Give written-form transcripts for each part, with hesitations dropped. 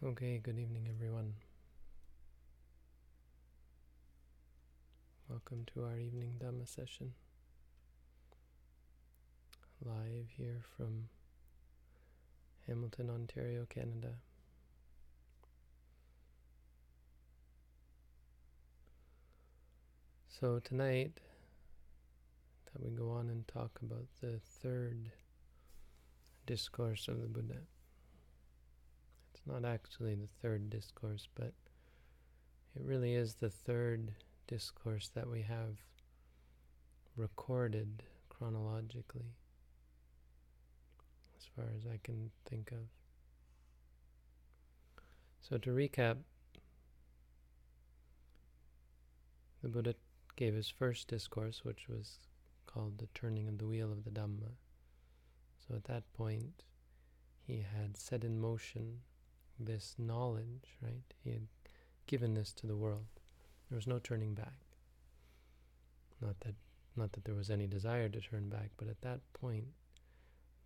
Okay, good evening everyone. Welcome to our evening Dhamma session. Live here from Hamilton, Ontario, Canada. So tonight, that we go on and talk about the third discourse of the Buddha. It's not actually the third discourse, but it really is the third discourse that we have recorded chronologically, as far as I can think of. So to recap, the Buddha gave his first discourse, which was called the turning of the wheel of the Dhamma. So at that point, he had set in motion this knowledge, right? He had given this to the world. There was no turning back. Not that there was any desire to turn back, but at that point,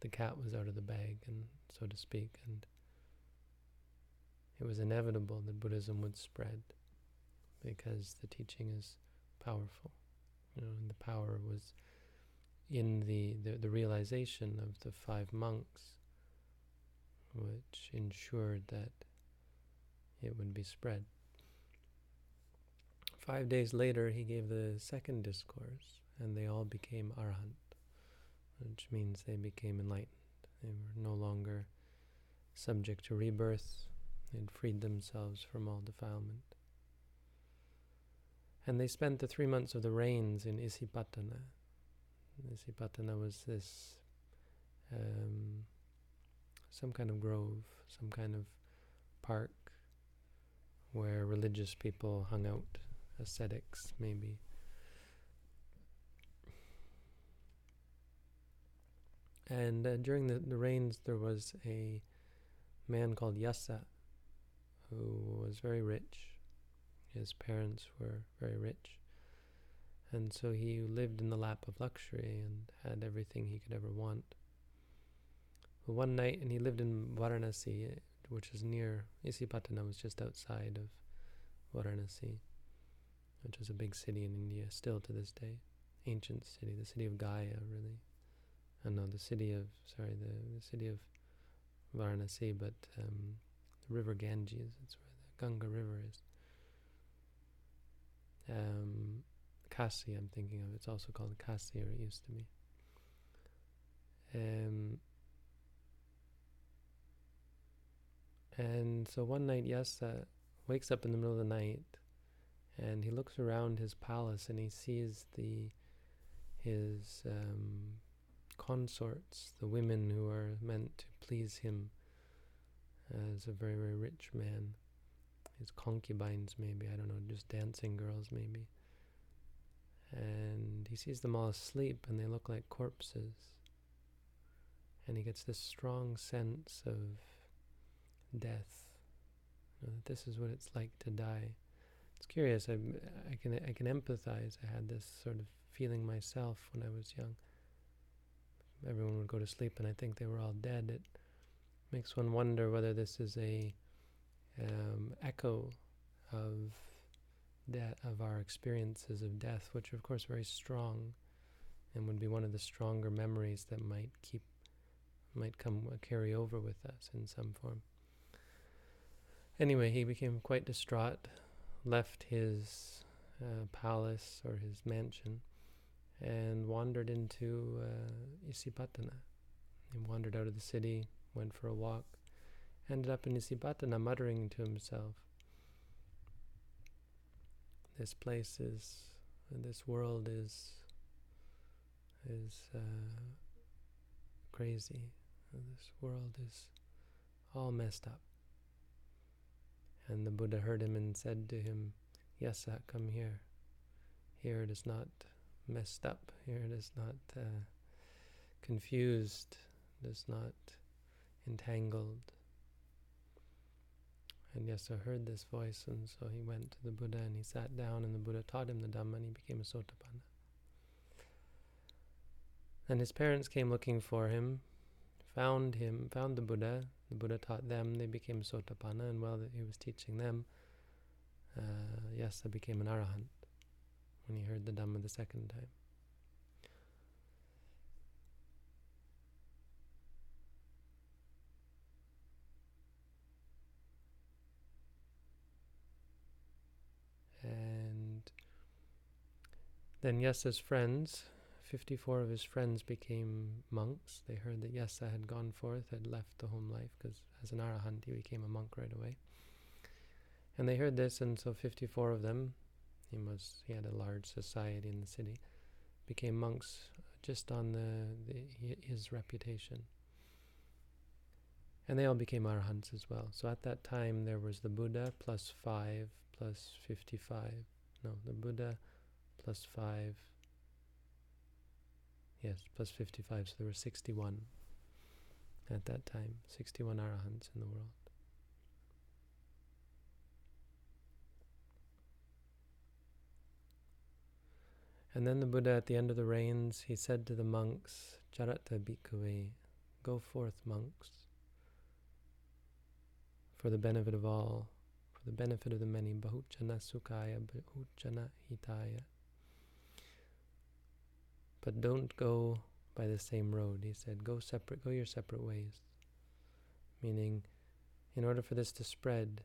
the cat was out of the bag, and so to speak, and it was inevitable that Buddhism would spread because the teaching is powerful. And the power was in the realization of the 5 monks, which ensured that it would be spread. 5 days later, he gave the second discourse, and they all became arhat, which means they became enlightened. They were no longer subject to rebirth. They had freed themselves from all defilement. And they spent the 3 months of the rains in Isipatana. Isipatana was this some kind of grove, some kind of park where religious people hung out, ascetics maybe. And during the rains there was a man called Yasa who was very rich. His parents were very rich. And so he lived in the lap of luxury and had everything he could ever want. But one night, and he lived in Varanasi, which is near, Isipatana was just outside of Varanasi, which is a big city in India, still to this day. Ancient city, the city of Gaia, really. No, the city of Varanasi, but the river Ganges, it's where the Ganga River is. Kasi, I'm thinking of. It's also called Kasi, or it used to be. And so one night, Yasa wakes up in the middle of the night, and he looks around his palace, and he sees his consorts, the women who are meant to please him as a very, very rich man. His concubines, maybe, I don't know, just dancing girls, maybe. And he sees them all asleep, and they look like corpses. And he gets this strong sense of death, that this is what it's like to die. It's curious, I can empathize. I had this sort of feeling myself when I was young. Everyone would go to sleep, and I think they were all dead. It makes one wonder whether this is a echo of our experiences of death, which are of course very strong, and would be one of the stronger memories that might carry over with us in some form. Anyway, he became quite distraught, left his palace or his mansion, and wandered into Isipatana. He wandered out of the city, went for a walk, ended up in Isipatana, muttering to himself, this world is crazy. This world is all messed up. And the Buddha heard him and said to him, Yasa, come here. Here it is not messed up. Here it is not confused. It is not entangled. And Yasa heard this voice, and so he went to the Buddha and he sat down, and the Buddha taught him the Dhamma, and he became a Sotapanna. And his parents came looking for him found the Buddha. The Buddha taught them. They became Sotapanna, and while he was teaching them, Yasa became an arahant when he heard the Dhamma the second time. And then Yasa's friends, 54 of his friends became monks. They heard that Yasa had gone forth, had left the home life, because as an arahant he became a monk right away. And they heard this, and so 54 of them, he had a large society in the city, became monks just on his reputation. And they all became arahants as well. So at that time there was the Buddha plus 5 plus 55. No, the Buddha plus 5. Yes, plus 55. So there were 61 at that time. 61 arahants in the world. And then the Buddha, at the end of the reigns, he said to the monks, Charata bhikkhave, go forth, monks, for the benefit of all, for the benefit of the many, bahujana sukhaya, bahujana hitaya. But don't go by the same road, he said. Go your separate ways. Meaning, in order for this to spread,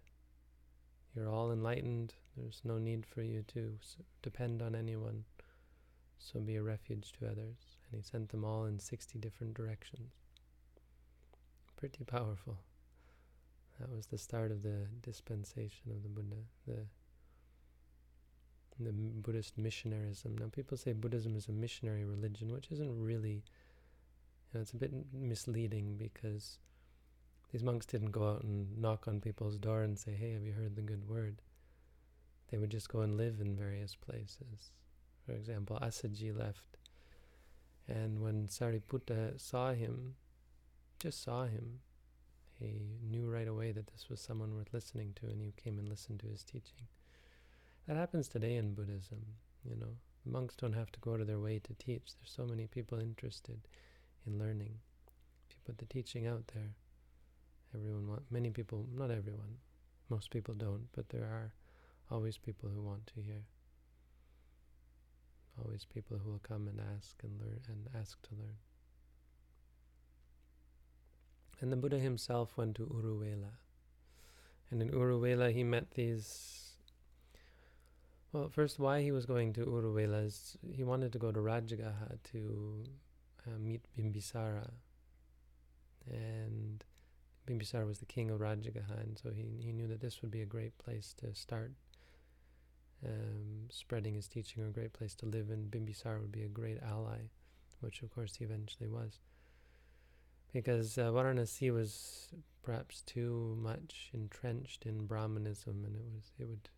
you're all enlightened, there's no need for you to depend on anyone. So be a refuge to others. And he sent them all in 60 different directions. Pretty powerful. That was the start of the dispensation of the Buddha, the Buddhist missionarism. Now people say Buddhism is a missionary religion, which isn't really, it's a bit misleading, because these monks didn't go out and knock on people's door and say, hey, have you heard the good word? They would just go and live in various places. For example, Asaji left, and when Sariputta just saw him, he knew right away that this was someone worth listening to, and he came and listened to his teaching. That happens today in Buddhism, Monks don't have to go out of their way to teach. There's so many people interested in learning. If you put the teaching out there, many people, not everyone, most people don't, but there are always people who want to hear. Always people who will come and ask and learn and ask to learn. And the Buddha himself went to Uruvela. And in Uruvela he met these... Well, first, why he was going to Uruvela is he wanted to go to Rajagaha to meet Bimbisara. And Bimbisara was the king of Rajagaha, and so he knew that this would be a great place to start spreading his teaching, or a great place to live, and Bimbisara would be a great ally, which of course he eventually was. Because Varanasi was perhaps too much entrenched in Brahmanism, and it would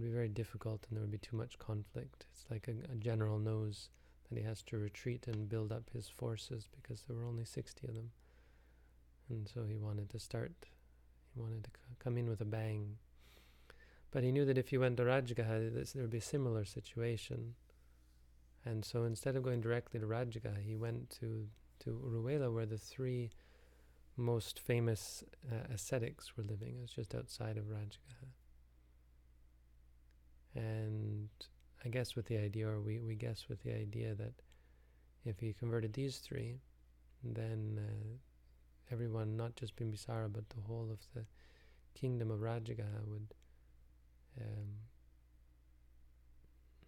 be very difficult, and there would be too much conflict. It's like a general knows that he has to retreat and build up his forces, because there were only 60 of them. And so he wanted to come in with a bang. But he knew that if he went to Rajagaha, there would be a similar situation. And so instead of going directly to Rajagaha, he went to Uruvela, where the 3 most famous ascetics were living. It was just outside of Rajagaha. And I guess with the idea, or we guess with the idea, that if he converted these 3, then everyone, not just Bimbisara, but the whole of the kingdom of Rajagaha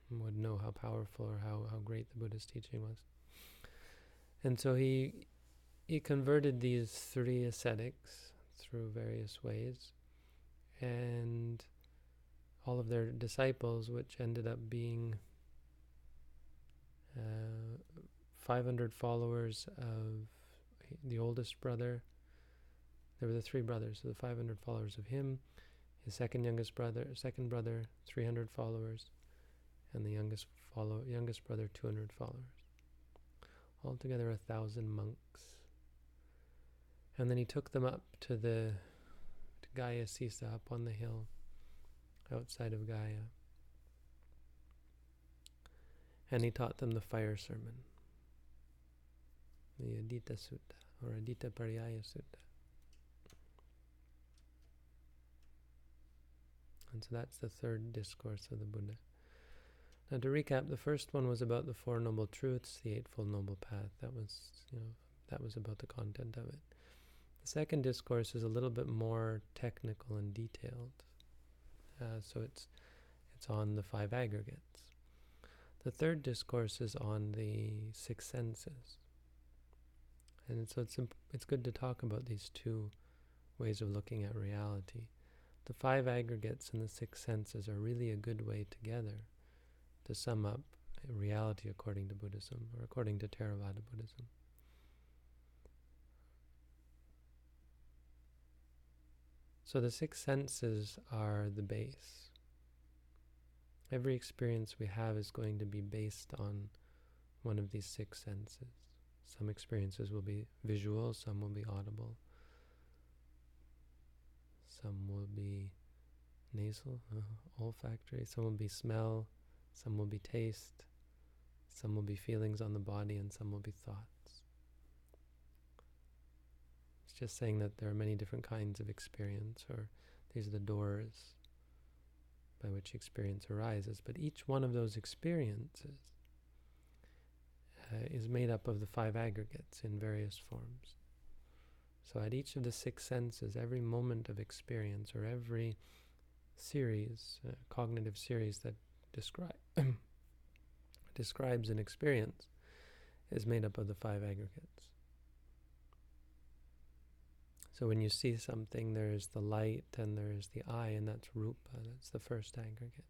would know how powerful or how great the Buddha's teaching was. And so he converted these 3 ascetics through various ways, and all of their disciples, which ended up being 500 followers of the oldest brother. There were the 3 brothers, so the 500 followers of him, his second brother, 300 followers, and the youngest brother, 200 followers. Altogether 1,000 monks. And then he took them up to Gaya Sisa, up on the hill outside of Gaya. And he taught them the fire sermon. the Adita Sutta, or Adita Pariyaya Sutta. And so that's the third discourse of the Buddha. Now to recap, the first one was about the Four Noble Truths, the Eightfold Noble Path. That was about the content of it. The second discourse is a little bit more technical and detailed. So it's on the five aggregates. The third discourse is on the six senses. And so it's good to talk about these two ways of looking at reality. The five aggregates and the six senses are really a good way together to sum up reality according to Buddhism, or according to Theravada Buddhism. So the six senses are the base. Every experience we have is going to be based on one of these six senses. Some experiences will be visual, some will be audible, some will be nasal, olfactory, some will be smell, some will be taste, some will be feelings on the body, and some will be thoughts. It's just saying that there are many different kinds of experience, or these are the doors by which experience arises. But each one of those experiences is made up of the five aggregates in various forms. So at each of the six senses, every moment of experience, or every series, cognitive series that describes an experience, is made up of the five aggregates. So when you see something, there is the light and there is the eye, and that's rupa, that's the first aggregate.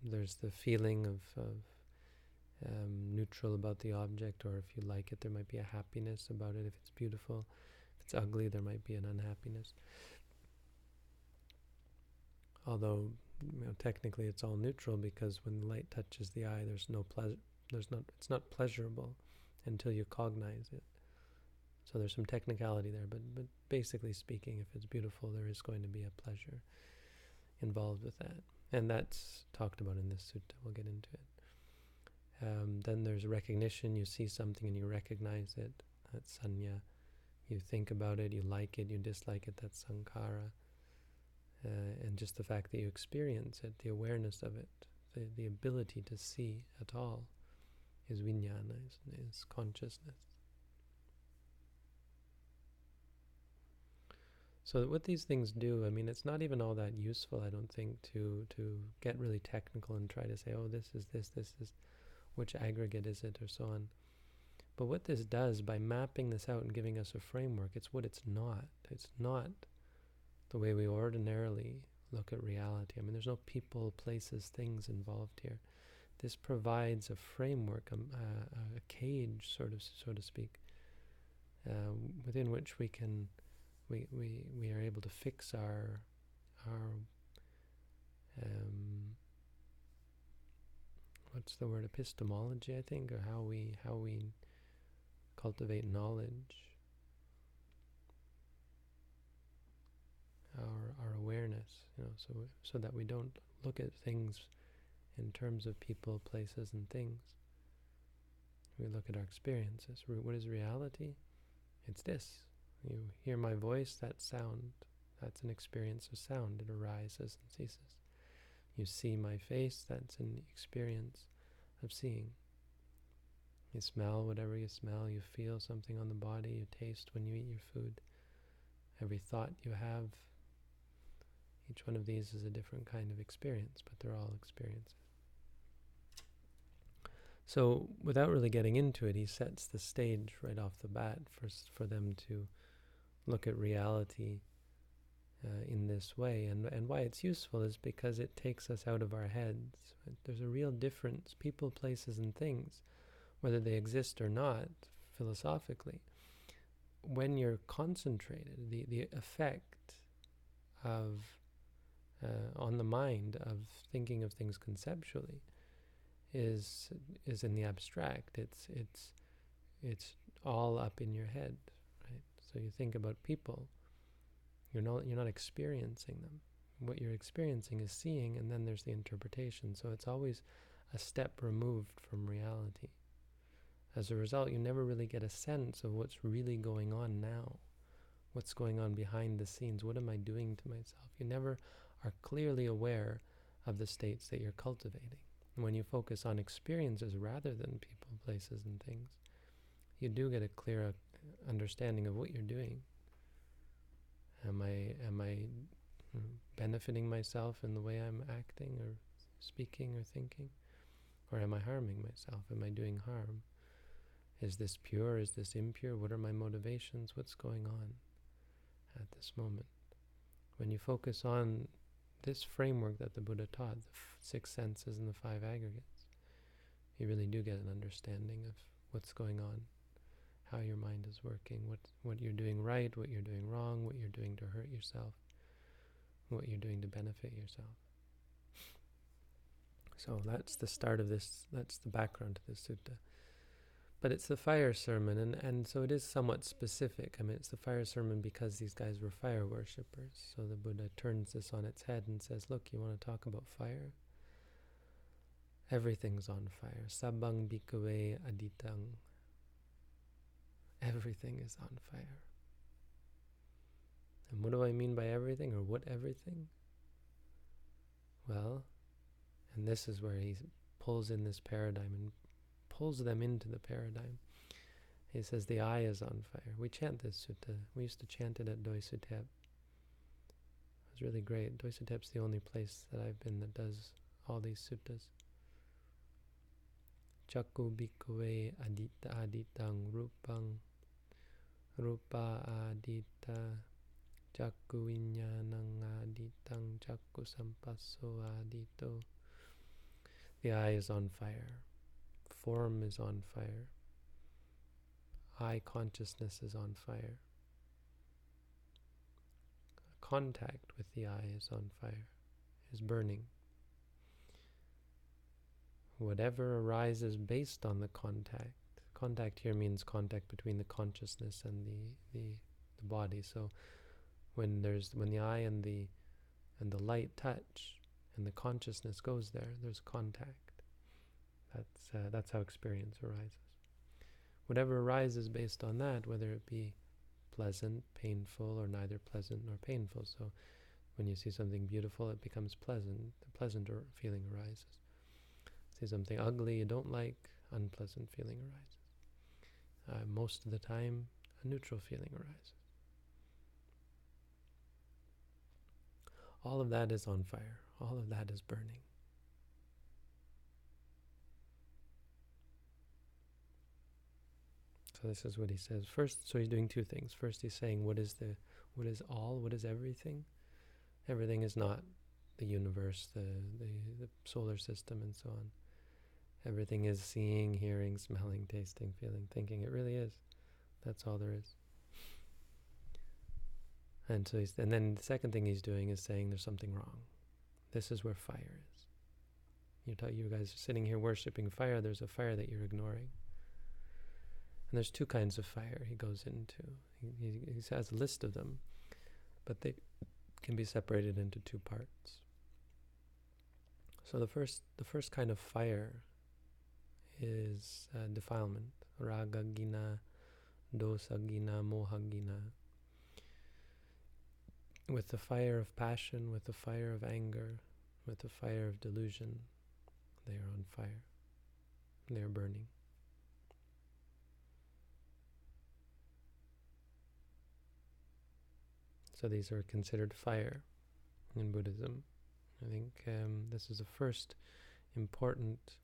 There's the feeling of neutral about the object, or if you like it, there might be a happiness about it. If it's beautiful, if it's ugly, there might be an unhappiness. Although, technically it's all neutral, because when the light touches the eye, there's no pleasure. It's not pleasurable until you cognize it. So there's some technicality there, but basically speaking, if it's beautiful, there is going to be a pleasure involved with that. And that's talked about in this sutta. We'll get into it. Then there's recognition. You see something and you recognize it. That's sanya. You think about it, you like it, you dislike it. That's sankhara. And just the fact that you experience it, the awareness of it, the ability to see at all, is vijnana, is consciousness. So what these things do, it's not even all that useful, I don't think, to get really technical and try to say, oh, this is, which aggregate is it, or so on. But what this does, by mapping this out and giving us a framework, it's what it's not. It's not the way we ordinarily look at reality. There's no people, places, things involved here. This provides a framework, a cage, so to speak, within which we are able to fix our what's the word, epistemology, I think, or how we cultivate knowledge, our awareness, so that we don't look at things in terms of people, places, and things. We look at our experiences. What is reality? It's this. You hear my voice, that's sound. That's an experience of sound. It arises and ceases. You see my face, that's an experience of seeing. You smell whatever you smell. You feel something on the body. You taste when you eat your food. Every thought you have, each one of these is a different kind of experience, but they're all experiences. So without really getting into it, he sets the stage right off the bat for them to look at reality in this way. And why it's useful is because it takes us out of our heads. There's a real difference, people, places, and things, whether they exist or not, philosophically. When you're concentrated, the effect of on the mind of thinking of things conceptually is in the abstract. It's all up in your head, right? So you think about people, you're not experiencing them. What you're experiencing is seeing, and then there's the interpretation. So it's always a step removed from reality. As a result, you never really get a sense of what's really going on now. What's going on behind the scenes? What am I doing to myself? You never are clearly aware of the states that you're cultivating. And when you focus on experiences rather than people, places, and things, you do get a clear understanding of what you're doing. Am I benefiting myself in the way I'm acting or speaking or thinking? Or am I harming myself? Am I doing harm? Is this pure? Is this impure? What are my motivations? What's going on at this moment? When you focus on this framework that the Buddha taught, the six senses and the five aggregates, you really do get an understanding of what's going on, how your mind is working, what you're doing right, what you're doing wrong, what you're doing to hurt yourself, what you're doing to benefit yourself. So that's the start of this, that's the background to this sutta. But it's the fire sermon, and so it is somewhat specific. I mean, it's the fire sermon because these guys were fire worshippers. So the Buddha turns this on its head and says, look, you want to talk about fire? Everything's on fire. Sabbang bhikkhave aditang. Everything is on fire. And what do I mean by everything, or what everything? Well, and this is where he pulls in this paradigm and pulls them into the paradigm. He says the eye is on fire. We chant this sutta. We used to chant it at Doi Suthep. It was really great. Doi Suthep's the only place that I've been that does all these suttas. Chakku bhikkhave adita aditang rupang rupa adita chakku vinyanang aditang chakku sampasso adito. The eye is on fire. Form is on fire. Eye consciousness is on fire. Contact with the eye is on fire, is burning. Whatever arises based on the contact here means contact between the consciousness and the body. So when the eye and the light touch and the consciousness goes there, there's contact. That's how experience arises. Whatever arises based on that, whether it be pleasant, painful, or neither pleasant nor painful. So when you see something beautiful, it becomes pleasant. The pleasant feeling arises. See something ugly you don't like, unpleasant feeling arises. Most of the time, a neutral feeling arises. All of that is on fire. All of that is burning. So this is what he says. First, so he's doing two things. First, he's saying, what is all? What is everything? Everything is not the universe, the solar system, and so on. Everything is seeing, hearing, smelling, tasting, feeling, thinking. It really is. That's all there is. And so and then the second thing he's doing is saying there's something wrong. This is where fire is. You guys are sitting here worshiping fire. There's a fire that you're ignoring. And there's two kinds of fire he goes into. He has a list of them, but they can be separated into two parts. So the first kind of fire is defilement. Raga gina, dosa gina, moha gina. With the fire of passion, with the fire of anger, with the fire of delusion, they are on fire. They are burning. So these are considered fire in Buddhism. I think this is the first important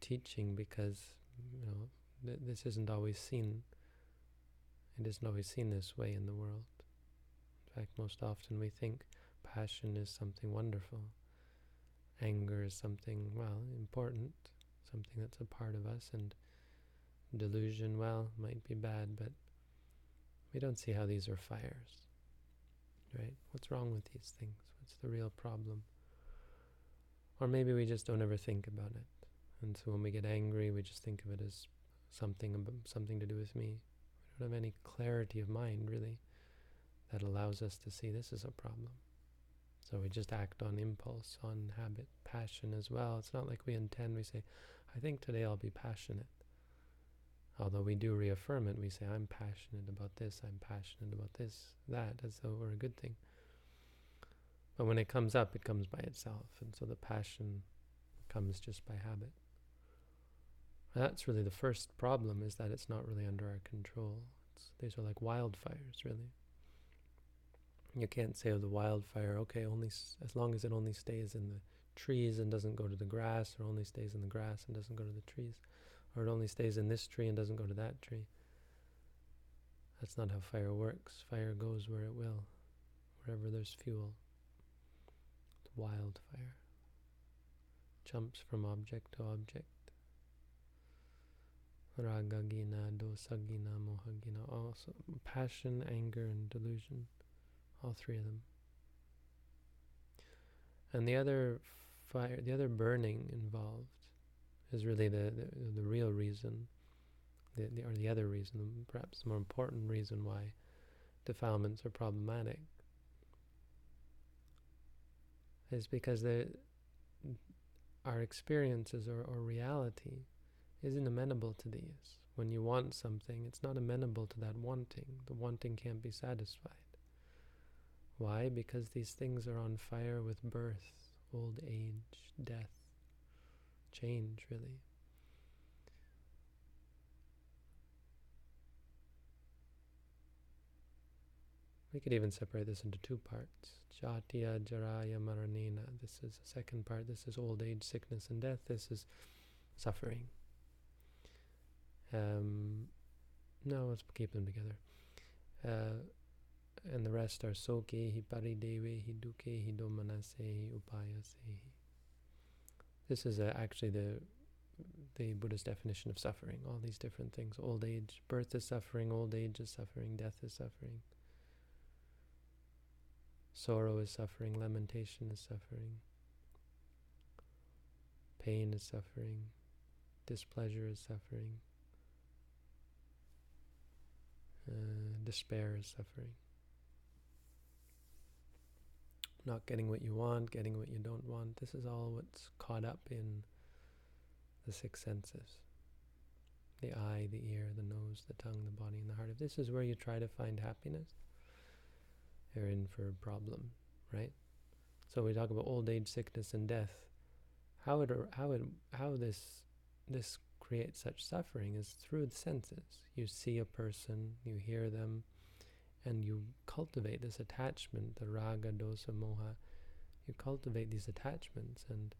teaching because this isn't always seen. It isn't always seen this way in the world. In fact, most often we think passion is something wonderful. Anger is something, important, something that's a part of us, and delusion, might be bad, but we don't see how these are fires. Right? What's wrong with these things? What's the real problem? Or maybe we just don't ever think about it. And so when we get angry, we just think of it as something to do with me. We don't have any clarity of mind, really, that allows us to see this is a problem. So we just act on impulse, on habit, passion as well. It's not like we intend, we say, I think today I'll be passionate. Although we do reaffirm it, we say, I'm passionate about this, I'm passionate about this, that, as though it were a good thing. But when it comes up, it comes by itself, and so the passion comes just by habit. And that's really the first problem, is that it's not really under our control. These are like wildfires, really. You can't say of the wildfire, okay, only as long as it only stays in the trees and doesn't go to the grass, or only stays in the grass and doesn't go to the trees, or it only stays in this tree and doesn't go to that tree. That's not how fire works. Fire goes where it will, wherever there's fuel. It's wildfire. Jumps from object to object. Raga gina, dosa gina, moha gina. Also, passion, anger, and delusion. All three of them. And the other fire, the other burning involved, is really the real reason, or the other reason, perhaps the more important reason why defilements are problematic, is because our experiences or reality isn't amenable to these. When you want something, it's not amenable to that wanting. The wanting can't be satisfied. Why? Because these things are on fire with birth, old age, death, change, really. We could even separate this into two parts. Jatiya, Jaraya, Maranena. This is the second part. This is old age, sickness, and death. This is suffering. No, let's keep them together. And the rest are Sokehi, Paridevehi, Dukehi, Domanasehi, Upayasehi. This is actually the Buddha's definition of suffering. All these different things. Old age, birth is suffering, old age is suffering, death is suffering. Sorrow is suffering, lamentation is suffering. Pain is suffering, displeasure is suffering. Despair is suffering. Not getting what you want, getting what you don't want. This is all what's caught up in the six senses. The eye, the ear, the nose, the tongue, the body, and the heart. If this is where you try to find happiness, you're in for a problem, right? So we talk about old age, sickness, and death. How this creates such suffering is through the senses. You see a person, you hear them, and you cultivate this attachment, the raga, dosa, moha. You cultivate these attachments, and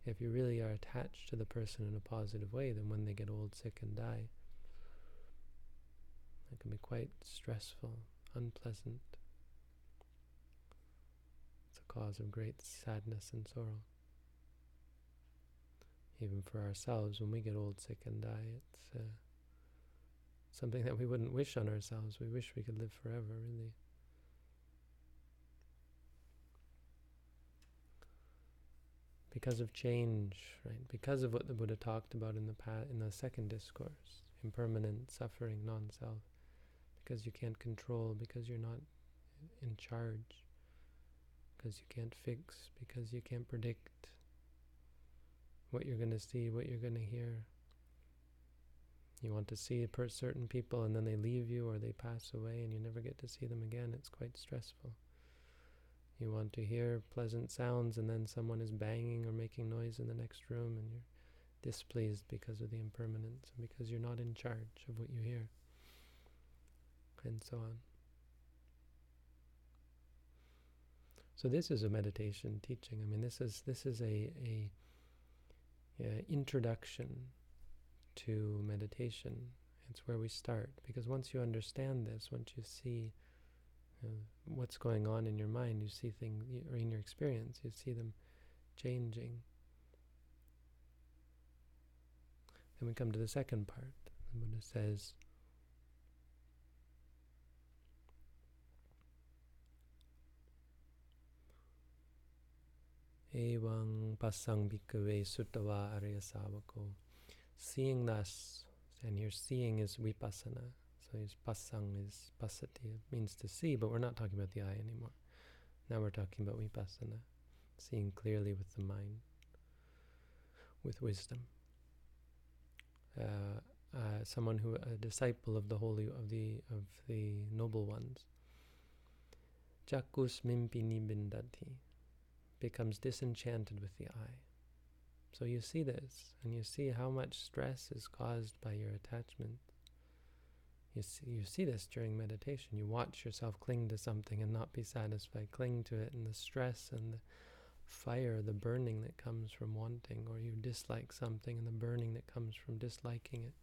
if you really are attached to the person in a positive way, then when they get old, sick, and die, it can be quite stressful, unpleasant. It's a cause of great sadness and sorrow. Even for ourselves, when we get old, sick, and die, it's something that we wouldn't wish on ourselves. We wish we could live forever, really. Because of change, right? Because of what the Buddha talked about in the second discourse, impermanent, suffering, non-self. Because you can't control, because you're not in charge, because you can't fix, because you can't predict what you're going to see, what you're going to hear. You want to see certain people and then they leave you or they pass away and you never get to see them again. It's quite stressful. You want to hear pleasant sounds and then someone is banging or making noise in the next room and you're displeased because of the impermanence and because you're not in charge of what you hear, and so on. So this is a meditation teaching. I mean, this is a introduction to meditation. It's where we start, because once you understand this, once you see what's going on in your mind, you see things, or in your experience, you see them changing. Then we come to the second part. The Buddha says, Evang pasang bhikkhave suttava arya savako. Seeing thus, and here seeing is vipassana. So his pasang is pasati. It means to see, but we're not talking about the eye anymore. Now we're talking about vipassana, seeing clearly with the mind, with wisdom. someone who a disciple of the holy of the noble ones. Jakus mimpini bindati, becomes disenchanted with the eye. So you see this, and you see how much stress is caused by your attachment. You see this during meditation. You watch yourself cling to something and not be satisfied, cling to it, and the stress and the fire, the burning that comes from wanting, or you dislike something and the burning that comes from disliking it,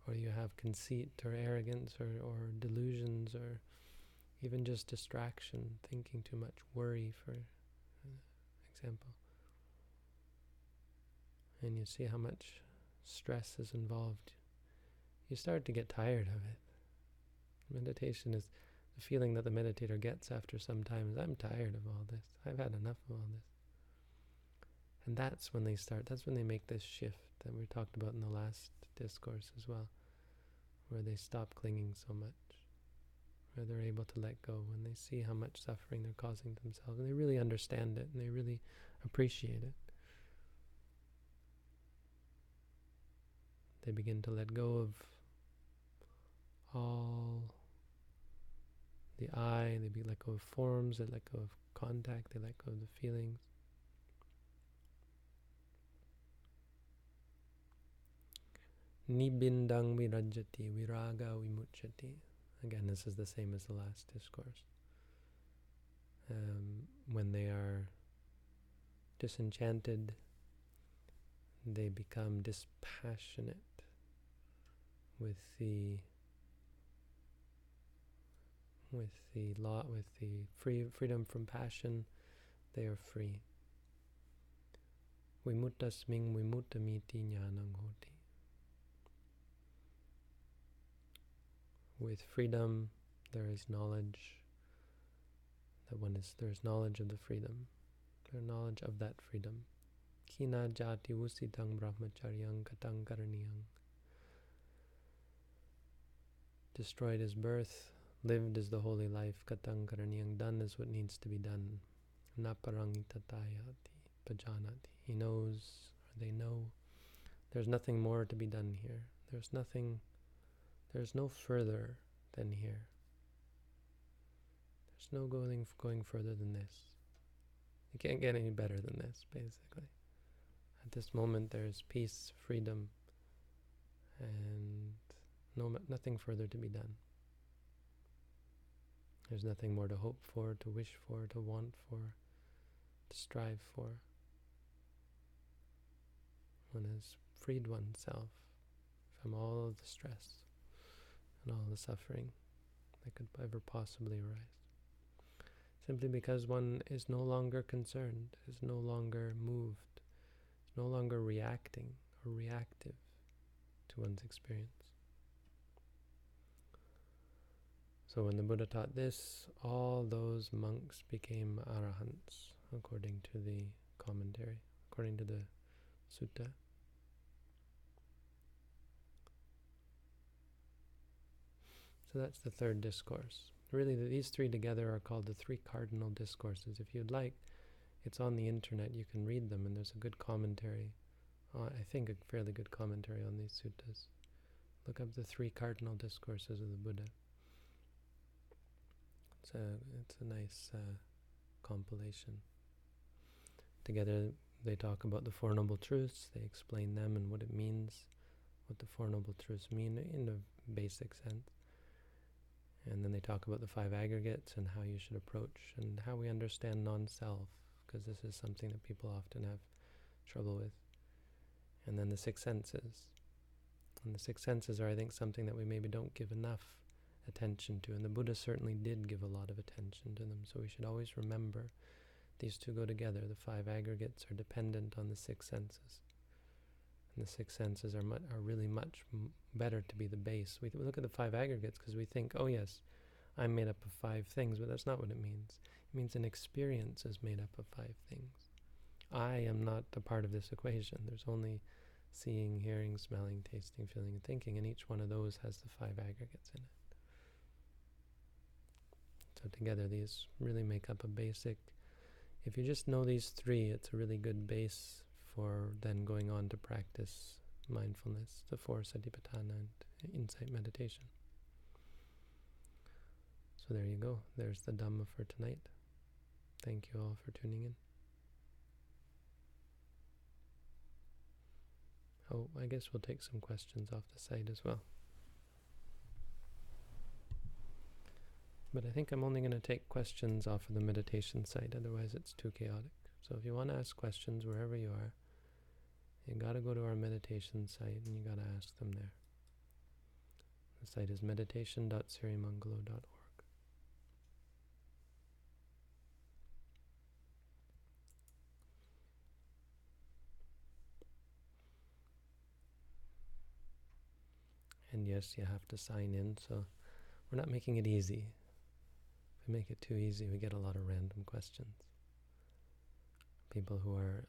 or you have conceit or arrogance or delusions, or even just distraction, thinking too much, worry, for example. And you see how much stress is involved. You start to get tired of it. Meditation is the feeling that the meditator gets after some time is, I'm tired of all this. I've had enough of all this. And that's when they make this shift that we talked about in the last discourse as well, where they stop clinging so much, where they're able to let go, when they see how much suffering they're causing themselves, and they really understand it, and they really appreciate it. They begin to let go of all the I, they let go of forms, they let go of contact, they let go of the feelings. Nibindang virajati, viraga vimuchyati. Again, this is the same as the last discourse. When they are disenchanted, they become dispassionate with the freedom from passion. They are free. Vimuttasming vimuttamiti jnanam hoti. With freedom, there is knowledge. There is knowledge of the freedom. There is knowledge of that freedom. Kina jati usitang brahmacharyang katang karaniyang. Destroyed is birth, lived is the holy life, katang karaniyang, done is what needs to be done. Naparang tatayati pajanati. He knows, or they know, there's nothing more to be done here. There's no further than here. There's no going further than this. You can't get any better than this, basically. At this moment, there's peace, freedom, and nothing further to be done. There's nothing more to hope for, to wish for, to want for, to strive for. One has freed oneself from all of the stress and all the suffering that could ever possibly arise. Simply because one is no longer concerned, is no longer moved, is no longer reacting or reactive to one's experience. So when the Buddha taught this, all those monks became arahants, according to the commentary, according to the sutta. So that's the third discourse. Really, these three together are called the three cardinal discourses. If you'd like, it's on the internet. You can read them, and there's a good commentary. I think a fairly good commentary on these suttas. Look up the three cardinal discourses of the Buddha. It's a nice compilation. Together, they talk about the Four Noble Truths. They explain them and what it means, what the Four Noble Truths mean in a basic sense. And then they talk about the five aggregates and how you should approach and how we understand non-self, because this is something that people often have trouble with. And then the six senses. And the six senses are, I think, something that we maybe don't give enough attention to. And the Buddha certainly did give a lot of attention to them. So we should always remember these two go together. The five aggregates are dependent on the six senses. And the six senses are really much better to be the base. We look at the five aggregates because we think, oh yes, I'm made up of five things, but that's not what it means. It means an experience is made up of five things. I am not a part of this equation. There's only seeing, hearing, smelling, tasting, feeling, and thinking, and each one of those has the five aggregates in it. So together these really make up a basic, if you just know these three, it's a really good base for then going on to practice mindfulness, the 4 satipatthana and insight meditation. So there you go. There's the Dhamma for tonight. Thank you all for tuning in. Oh, I guess we'll take some questions off the site as well. But I think I'm only going to take questions off of the meditation site, otherwise it's too chaotic. So if you want to ask questions wherever you are, you got to go to our meditation site and you got to ask them there. The site is meditation.sirimangalo.org. And yes, you have to sign in, so we're not making it easy. If we make it too easy, we get a lot of random questions. People who are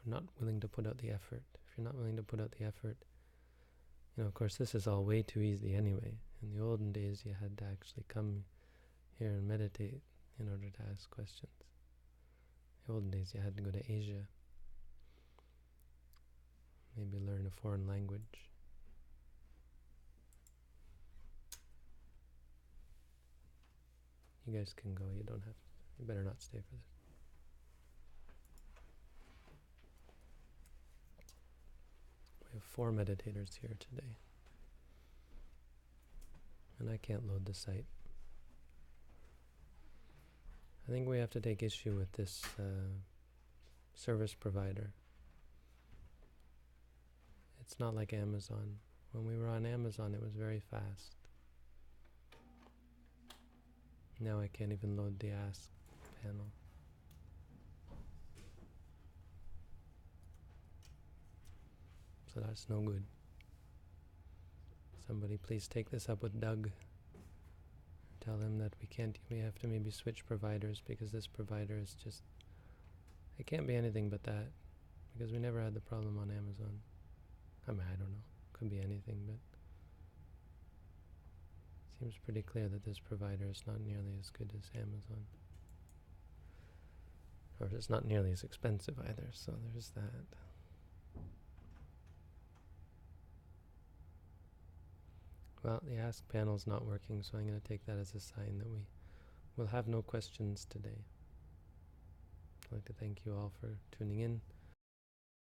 not willing to put out the effort. If you're not willing to put out the effort, of course this is all way too easy anyway. In the olden days you had to actually come here and meditate in order to ask questions. In the olden days you had to go to Asia, maybe learn a foreign language. You guys can go, you don't have to. You better not stay for this. We have 4 meditators here today. And I can't load the site. I think we have to take issue with this service provider. It's not like Amazon. When we were on Amazon, it was very fast. Now I can't even load the Ask panel. So that's no good. Somebody please take this up with Doug. Tell him that we have to maybe switch providers because this provider is just, it can't be anything but that, because we never had the problem on Amazon. I mean, I don't know. Could be anything, but it seems pretty clear that this provider is not nearly as good as Amazon. Or it's not nearly as expensive either, so there's that. Well, the Ask panel's not working, so I'm going to take that as a sign that we will have no questions today. I'd like to thank you all for tuning in.